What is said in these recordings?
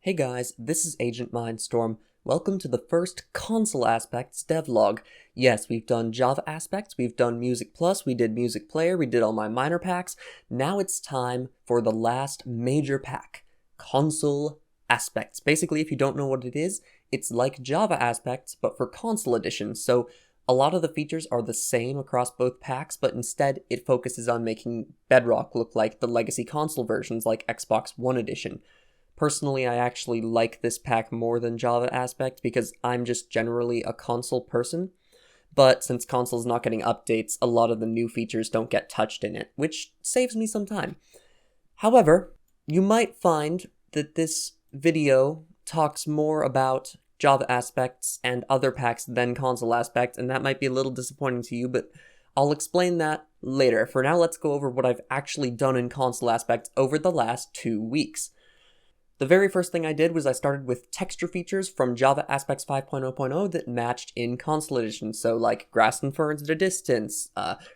Hey guys, this is AgentMindStorm. Welcome to the first console aspects devlog. Yes, we've done Java aspects, we've done Music Plus, we did Music Player, we did all my minor packs. Now it's time for the last major pack, console aspects. Basically, if you don't know what it is, it's like Java aspects, but for console edition. So a lot of the features are the same across both packs, but instead it focuses on making Bedrock look like the legacy console versions like Xbox One Edition. Personally, I actually like this pack more than Java Aspect because I'm just generally a console person, but since console's not getting updates, a lot of the new features don't get touched in it, which saves me some time. However, you might find that this video talks more about Java Aspects and other packs than console aspects, and that might be a little disappointing to you, but I'll explain that later. For now, let's go over what I've actually done in console aspects over the last 2 weeks. The very first thing I did was I started with texture features from Java Aspects 5.0.0 that matched in console edition, so like grass and ferns at a distance,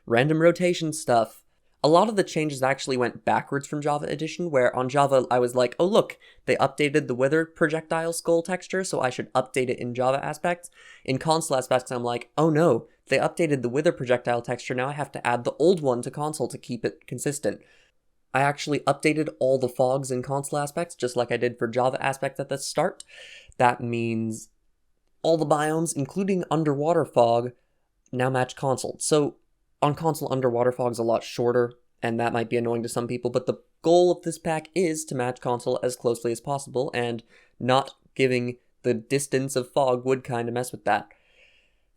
random rotation stuff. A lot of the changes actually went backwards from Java edition, where on Java I was like, oh look, they updated the weather projectile skull texture, so I should update it in Java Aspects. In console aspects I'm like, oh no, they updated the wither projectile texture, now I have to add the old one to console to keep it consistent. I actually updated all the fogs in console aspects, just like I did for Java aspects at the start. That means all the biomes, including underwater fog, now match console. So on console, underwater fog's a lot shorter, and that might be annoying to some people, but the goal of this pack is to match console as closely as possible, and not giving the distance of fog would kind of mess with that.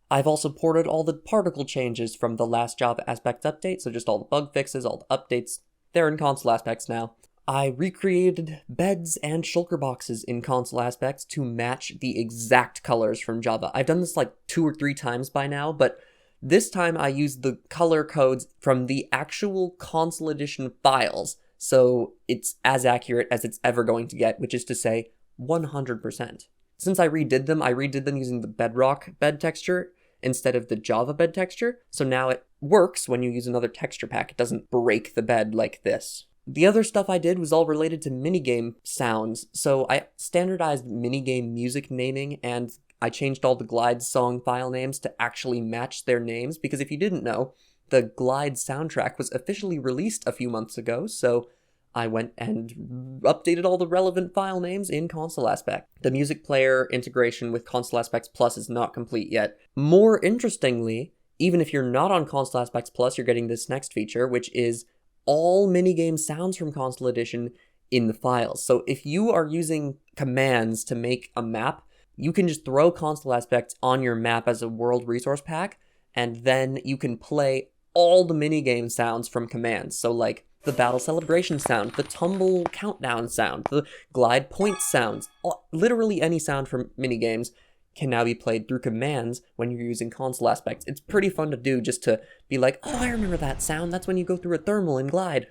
I've also ported all the particle changes from the last Java aspects update, so just all the bug fixes, all the updates. They're in console aspects now. I recreated beds and shulker boxes in console aspects to match the exact colors from Java. I've done this like 2 or 3 times by now, but this time I used the color codes from the actual console edition files, so it's as accurate as it's ever going to get, which is to say 100%. Since I redid them using the Bedrock bed texture instead of the Java bed texture, so now it works when you use another texture pack. It doesn't break the bed like this. The other stuff I did was all related to minigame sounds, so I standardized minigame music naming, and I changed all the Glide song file names to actually match their names, because if you didn't know, the Glide soundtrack was officially released a few months ago, so I went and updated all the relevant file names in console aspect. The music player integration with console aspects plus is not complete yet. More interestingly, even if you're not on console aspects plus, you're getting this next feature, which is all minigame sounds from console edition in the files. So if you are using commands to make a map, you can just throw console aspects on your map as a world resource pack, and then you can play all the minigame sounds from commands. So like the battle celebration sound, the tumble countdown sound, the glide point sounds, literally any sound from minigames can now be played through commands when you're using console aspects. It's pretty fun to do, just to be like, oh, I remember that sound, that's when you go through a thermal in Glide,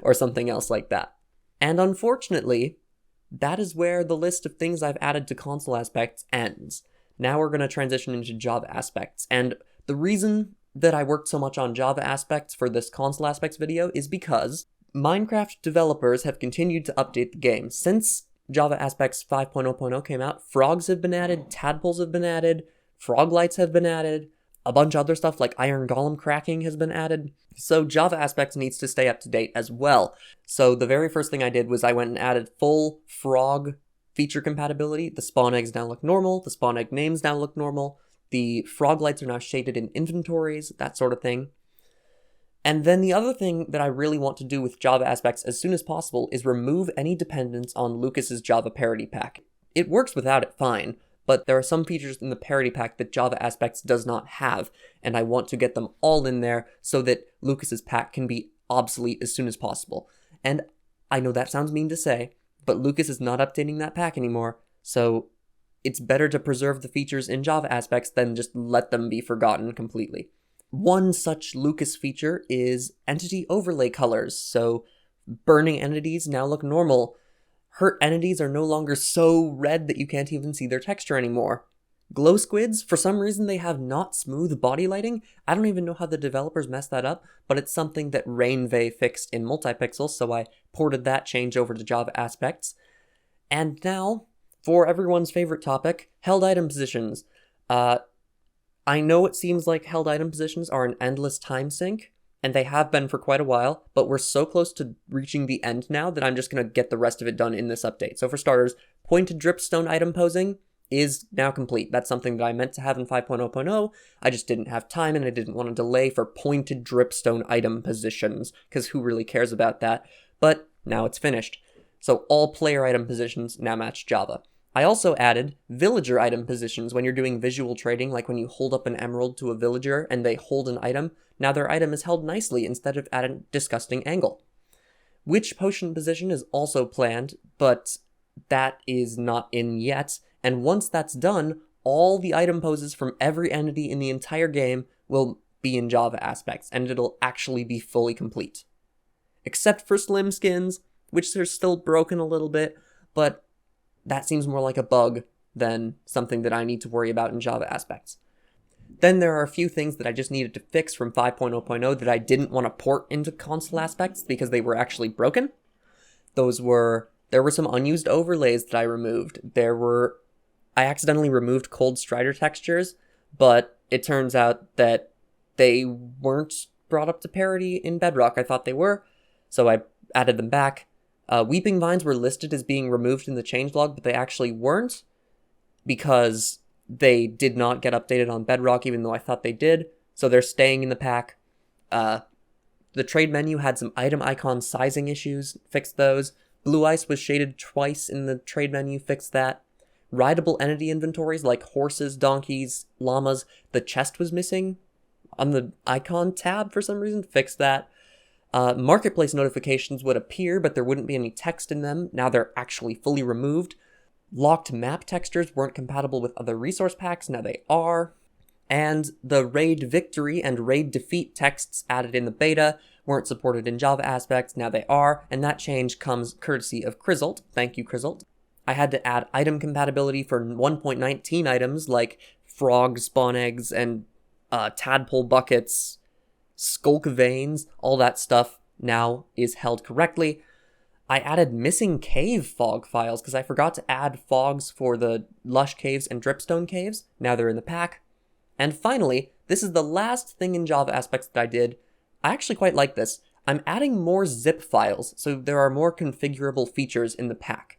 or something else like that. And unfortunately, that is where the list of things I've added to console aspects ends. Now we're going to transition into Java aspects, and the reason that I worked so much on Java aspects for this console aspects video is because Minecraft developers have continued to update the game. Since Java Aspects 5.0.0 came out, frogs have been added, tadpoles have been added, frog lights have been added, a bunch of other stuff like iron golem cracking has been added. So Java Aspects needs to stay up to date as well. So the very first thing I did was I went and added full frog feature compatibility. The spawn eggs now look normal, the spawn egg names now look normal, the frog lights are now shaded in inventories, that sort of thing. And then the other thing that I really want to do with Java aspects as soon as possible is remove any dependence on Lucas's Java parity pack. It works without it fine, but there are some features in the parity pack that Java aspects does not have, and I want to get them all in there so that Lucas's pack can be obsolete as soon as possible. And I know that sounds mean to say, but Lucas is not updating that pack anymore, so it's better to preserve the features in Java aspects than just let them be forgotten completely. One such Lucas feature is entity overlay colors, so burning entities now look normal. Hurt entities are no longer so red that you can't even see their texture anymore. Glow squids, for some reason they have not smooth body lighting. I don't even know how the developers messed that up, but it's something that Rainvey fixed in Multipixel, so I ported that change over to Java aspects. And now, for everyone's favorite topic, held item positions. I know it seems like held item positions are an endless time sink, and they have been for quite a while, but we're so close to reaching the end now that I'm just going to get the rest of it done in this update. So for starters, pointed dripstone item posing is now complete. That's something that I meant to have in 5.0.0. I just didn't have time and I didn't want to delay for pointed dripstone item positions, because who really cares about that? But now it's finished. So all player item positions now match Java. I also added villager item positions when you're doing visual trading, like when you hold up an emerald to a villager and they hold an item. Now their item is held nicely instead of at a disgusting angle. Witch potion position is also planned, but that is not in yet. And once that's done, all the item poses from every entity in the entire game will be in Java aspects, and it'll actually be fully complete. Except for slim skins, which are still broken a little bit, but that seems more like a bug than something that I need to worry about in Java aspects. Then there are a few things that I just needed to fix from 5.0.0 that I didn't want to port into console aspects because they were actually broken. There were some unused overlays that I removed. I accidentally removed cold strider textures, but it turns out that they weren't brought up to parity in Bedrock. I thought they were, so I added them back. Weeping vines were listed as being removed in the changelog, but they actually weren't, because they did not get updated on Bedrock, even though I thought they did, so they're staying in the pack. The trade menu had some item icon sizing issues, fixed those. Blue ice was shaded twice in the trade menu, fixed that. Rideable entity inventories like horses, donkeys, llamas, the chest was missing on the icon tab for some reason, fixed that. Marketplace notifications would appear, but there wouldn't be any text in them. Now they're actually fully removed. Locked map textures weren't compatible with other resource packs. Now they are. And the raid victory and raid defeat texts added in the beta weren't supported in Java aspects. Now they are. And that change comes courtesy of Crizzelt. Thank you, Crizzelt. I had to add item compatibility for 1.19 items like frog spawn eggs and tadpole buckets, skulk veins, all that stuff now is held correctly. I added missing cave fog files because I forgot to add fogs for the lush caves and dripstone caves. Now they're in the pack. And finally, this is the last thing in Java aspects that I did. I actually quite like this. I'm adding more zip files, so there are more configurable features in the pack.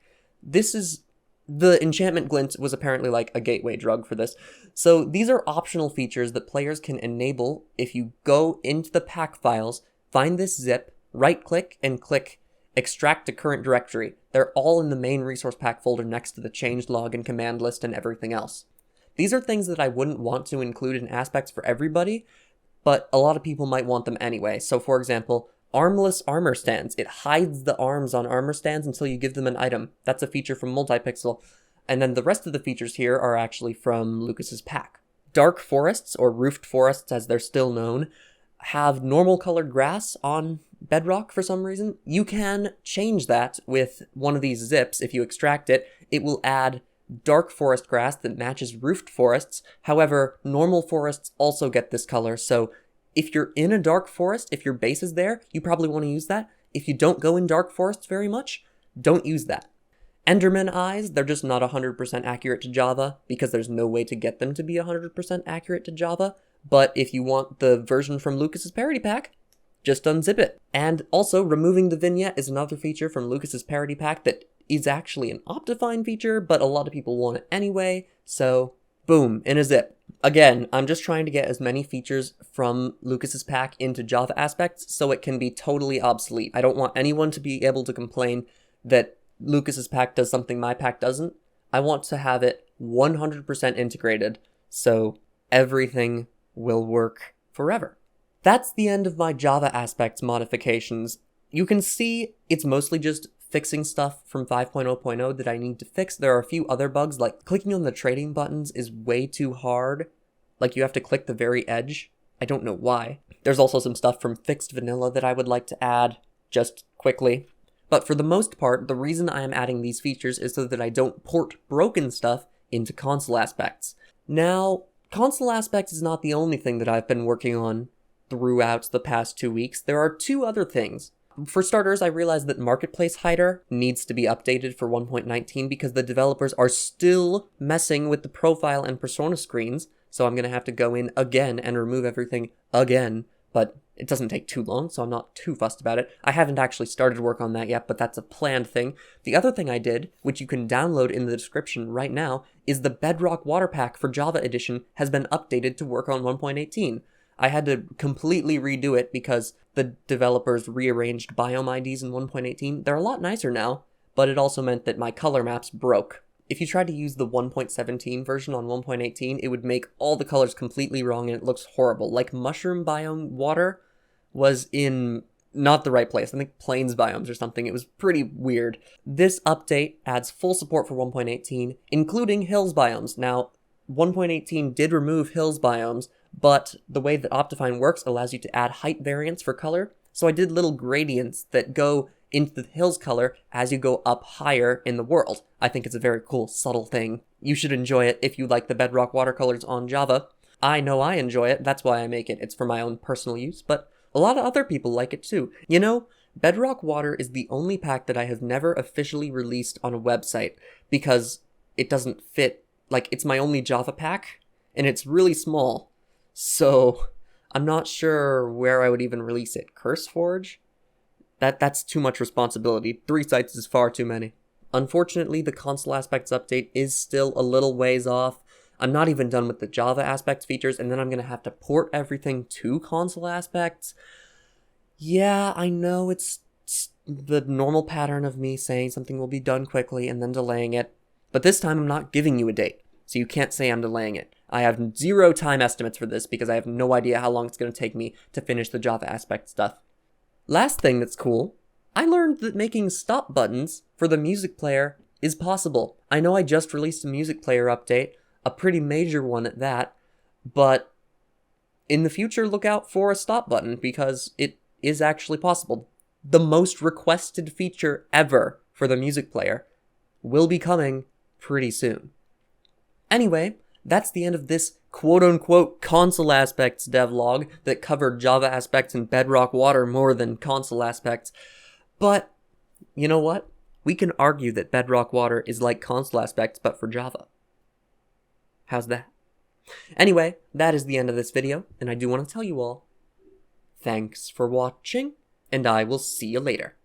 The enchantment glint was apparently like a gateway drug for this. So these are optional features that players can enable if you go into the pack files, find this zip, right-click, and click Extract to Current Directory. They're all in the main resource pack folder next to the changelog and command list and everything else. These are things that I wouldn't want to include in aspects for everybody, but a lot of people might want them anyway. So for example, armless armor stands. It hides the arms on armor stands until you give them an item. That's a feature from Multipixel. And then the rest of the features here are actually from Lucas's pack. Dark forests, or roofed forests as they're still known, have normal colored grass on Bedrock for some reason. You can change that with one of these zips. If you extract it, it will add dark forest grass that matches roofed forests. However, normal forests also get this color, so if you're in a dark forest, if your base is there, you probably want to use that. If you don't go in dark forests very much, don't use that. Enderman eyes, they're just not 100% accurate to Java, because there's no way to get them to be 100% accurate to Java. But if you want the version from Lucas's parody pack, just unzip it. And also, removing the vignette is another feature from Lucas's parody pack that is actually an OptiFine feature, but a lot of people want it anyway, so boom, in a zip. Again, I'm just trying to get as many features from Lucas's pack into Java aspects so it can be totally obsolete. I don't want anyone to be able to complain that Lucas's pack does something my pack doesn't. I want to have it 100% integrated, so everything will work forever. That's the end of my Java aspects modifications. You can see it's mostly just fixing stuff from 5.0.0 that I need to fix. There are a few other bugs, like clicking on the trading buttons is way too hard. Like, you have to click the very edge. I don't know why. There's also some stuff from fixed vanilla that I would like to add, just quickly. But for the most part, the reason I am adding these features is so that I don't port broken stuff into console aspects. Now, console aspects is not the only thing that I've been working on throughout the past 2 weeks. There are two other things. For starters, I realized that Marketplace Hider needs to be updated for 1.19 because the developers are still messing with the profile and persona screens, so I'm going to have to go in again and remove everything again, but it doesn't take too long, so I'm not too fussed about it. I haven't actually started work on that yet, but that's a planned thing. The other thing I did, which you can download in the description right now, is the Bedrock Water pack for Java Edition has been updated to work on 1.18. I had to completely redo it because the developers rearranged biome IDs in 1.18. They're a lot nicer now, but it also meant that my color maps broke. If you tried to use the 1.17 version on 1.18, it would make all the colors completely wrong and it looks horrible. Like mushroom biome water was in not the right place. I think plains biomes or something. It was pretty weird. This update adds full support for 1.18, including hills biomes. Now, 1.18 did remove hills biomes, but the way that OptiFine works allows you to add height variance for color. So I did little gradients that go into the hills color as you go up higher in the world. I think it's a very cool, subtle thing. You should enjoy it if you like the Bedrock watercolors on Java. I know I enjoy it, that's why I make it. It's for my own personal use, but a lot of other people like it too. You know, Bedrock Water is the only pack that I have never officially released on a website because it doesn't fit. Like, it's my only Java pack, and it's really small. So, I'm not sure where I would even release it. CurseForge? That's too much responsibility. 3 sites is far too many. Unfortunately, the console aspects update is still a little ways off. I'm not even done with the Java aspects features, and then I'm going to have to port everything to console aspects. Yeah, I know it's the normal pattern of me saying something will be done quickly and then delaying it. But this time I'm not giving you a date, so you can't say I'm delaying it. I have 0 time estimates for this because I have no idea how long it's going to take me to finish the Java aspect stuff. Last thing that's cool, I learned that making stop buttons for the music player is possible. I know I just released a music player update, a pretty major one at that, but in the future look out for a stop button because it is actually possible. The most requested feature ever for the music player will be coming pretty soon. Anyway, that's the end of this quote-unquote console aspects devlog that covered Java aspects and Bedrock Water more than console aspects. But, you know what? We can argue that Bedrock Water is like console aspects, but for Java. How's that? Anyway, that is the end of this video, and I do want to tell you all, thanks for watching, and I will see you later.